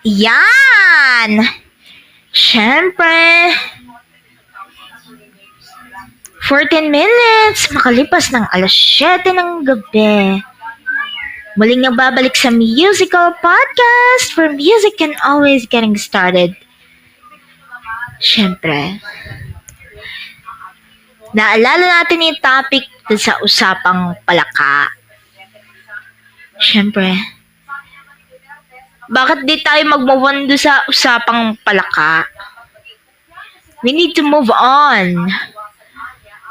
Yan! Siyempre, 14 minutes makalipas ng alas 7 ng gabi. Muling nagbabalik sa musical podcast where music can always getting started. Siyempre, naalala natin yung topic dun sa usapang palaka. Siyempre, bakit di tayo magmove-on doon sa usapang palaka? We need to move on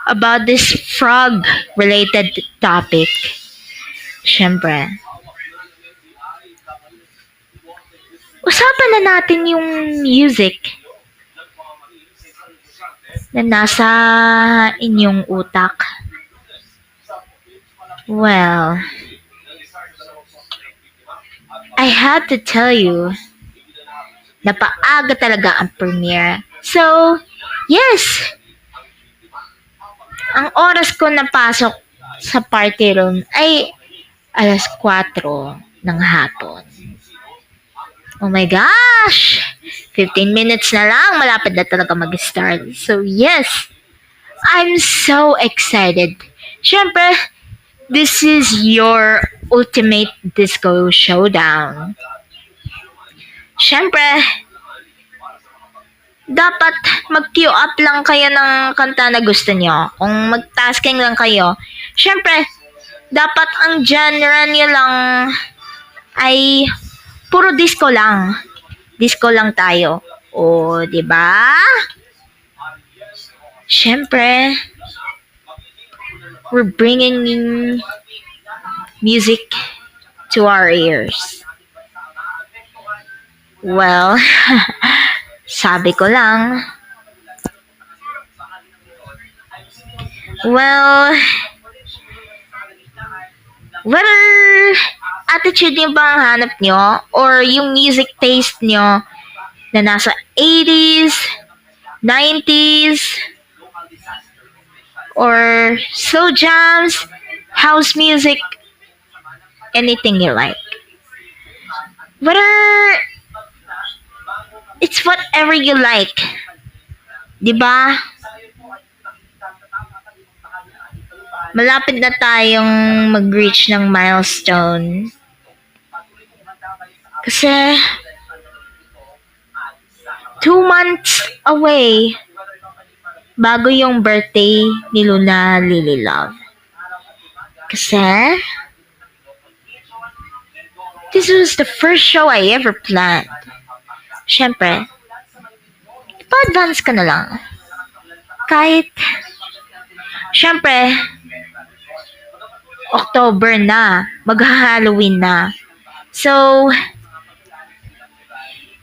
about this frog-related topic. Siyempre, usapan na natin yung music na nasa inyong utak. Well, I had to tell you, napaaga talaga ang premiere. So, yes, ang oras ko napasok sa party room ay alas 4 ng hapon. Oh my gosh! 15 minutes na lang, malapit na talaga mag-start. So yes, I'm so excited. Siyempre, this is your ultimate disco showdown. Siyempre, dapat mag-queue up lang kayo ng kanta na gusto nyo. Kung mag-tasking lang kayo, siyempre, dapat ang genre nyo lang ay puro disco lang. Disco lang tayo. O, di ba? Siyempre, we're bringing music to our ears. Well, sabi ko lang. Well, whether attitude nyo ba ang hanap nyo or yung music taste nyo na nasa 80s, 90s, or slow jams, house music, anything you like. Whether it's whatever you like. Diba? Malapit na tayong mag-reach ng milestone. Kasi 2 months away bago yung birthday ni Luna Lily Love. Kasi this was the first show I ever planned. Siyempre, ipa-advance ka na lang. Kahit, siyempre, October na, mag-Halloween na. So,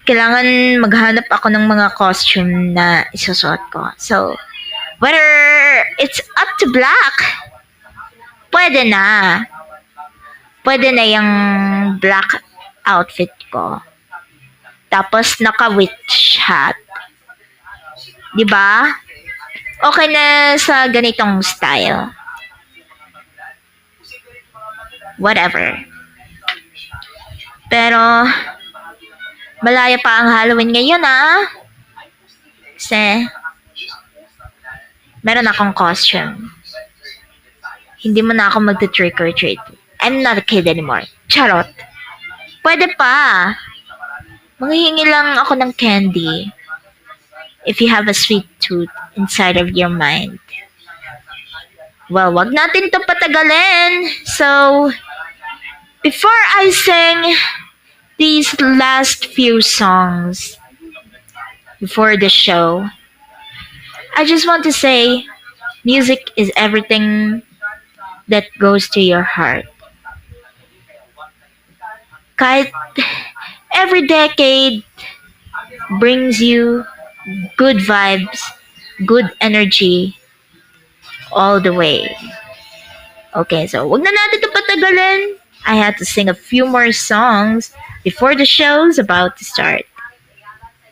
kailangan maghanap ako ng mga costume na isusuot ko. So, whether it's up to black, pwede na. Pwede na yung black outfit ko. Tapos, naka-witch hat. Diba? Okay na sa ganitong style. Whatever. Pero, malaya pa ang Halloween ngayon, Kasi, meron akong costume. Hindi mo na ako magta-trick or treat. I'm not a kid anymore. Charot. Pwede pa. Manghihingi lang ako ng candy. If you have a sweet tooth inside of your mind. Well, wag natin to patagalin. So, before I sing these last few songs before the show, I just want to say, music is everything that goes to your heart. Kahit every decade brings you good vibes, good energy, all the way. Okay, so wag na natin ito patagalin. I had to sing a few more songs before the show's about to start.